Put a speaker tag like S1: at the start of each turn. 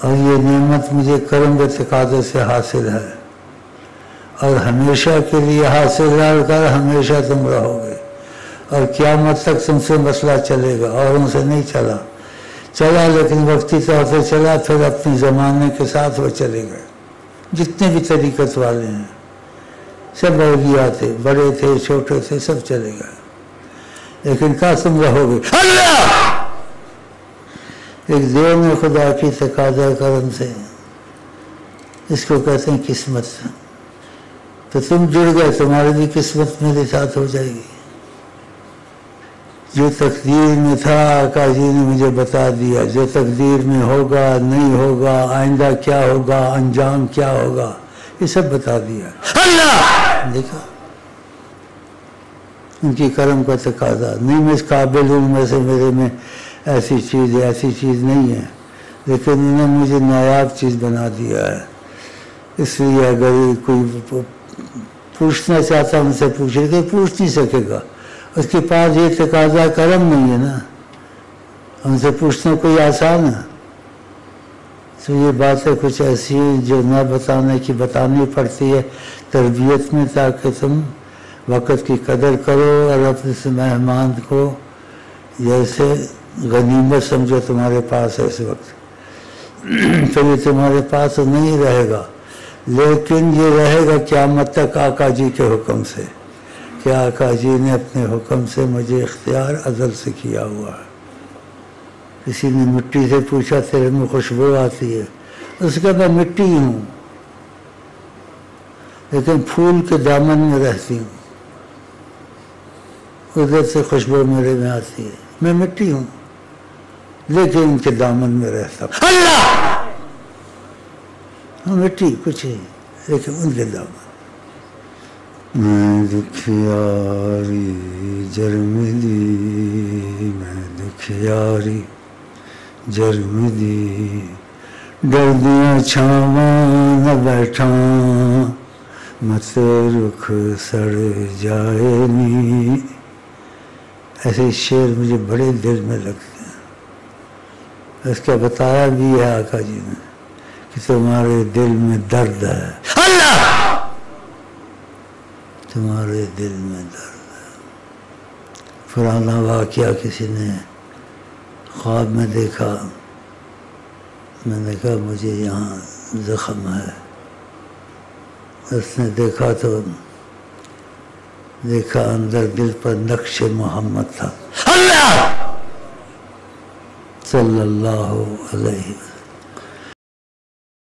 S1: اور یہ نعمت مجھے کرم و تقاضے سے حاصل ہے اور ہمیشہ کے لیے حاصل رہ کر ہمیشہ تم رہو گے، اور قیامت تک تم سے مسئلہ چلے گا، اوروں سے نہیں چلا لیکن وقتی طور سے چلا، پھر اپنے زمانے کے ساتھ وہ چلے گئے۔ جتنے بھی طریقت والے ہیں سب اولیاء تھے، بڑے تھے چھوٹے تھے، سب چلے گئے، لیکن کہاں تم رہو گے؟ اللہ ایک دیر میں خدا کی تقاضا کرم سے، اس کو کہتے ہیں قسمت، تو تم جڑ گئے، تمہاری بھی قسمت میرے ساتھ ہو جائے گی۔ جو تقدیر میں تھا آقا جی نے مجھے بتا دیا، جو تقدیر میں ہوگا نہیں ہوگا، آئندہ کیا ہوگا، انجام کیا ہوگا، یہ سب بتا دیا۔ اللہ دیکھا ان کی کرم کا تقاضا نہیں، میں اس قابل ہوں میں سے میرے میں ایسی چیز ہے، ایسی چیز نہیں ہے، لیکن انہوں نے مجھے نایاب چیز بنا دیا ہے۔ اس لیے اگر کوئی پوچھنا چاہتا ان سے پوچھے کہ پوچھ نہیں سکے گا، اس کے پاس یہ تقاضا کرم نہیں ہے نا، ان سے پوچھنا کوئی آسان ہے۔ تو یہ باتیں کچھ ایسی ہیں جو نہ بتانے کی بتانی پڑتی ہے تربیت میں، تاکہ تم وقت کی قدر کرو اور اپنے سے مہمان کو جیسے غنیمت سمجھو تمہارے پاس ہے اس وقت۔ تو یہ تمہارے پاس نہیں رہے گا، لیکن یہ رہے گا قیامت تک آقا جی کے حکم سے، کہ آقا جی نے اپنے حکم سے مجھے اختیار ازل سے کیا ہوا ہے۔ کسی نے مٹی سے پوچھا تیرے میں خوشبو آتی ہے، اس کا میں مٹی ہوں لیکن پھول کے دامن میں رہتی ہوں، ادھر سے خوشبو میرے میں آتی ہے، میں مٹی ہوں لیکن ان کے دامن میں رہتا ہوں۔ اللہ مٹی کچھ ہے لیکن ان کے دامن۔ میں دکھیاری جرم دی، میں دکھیاری جرم دی، ڈردیاں چھاواں نہ بیٹھاں، مت رخ سڑ جائے نی۔ ایسے شعر مجھے بڑے دل میں لگتے ہیں، اس کا بتایا بھی ہے آقا جی نے کہ تمہارے دل میں درد ہے، اللہ تمہارے دل میں درد ہے۔ پرانا واقعہ کسی نے خواب میں دیکھا، میں نے کہا مجھے یہاں زخم ہے، اس نے دیکھا تو دیکھا اندر دل پر نقش محمد تھا، اللہ صلی اللہ علیہ وسلم۔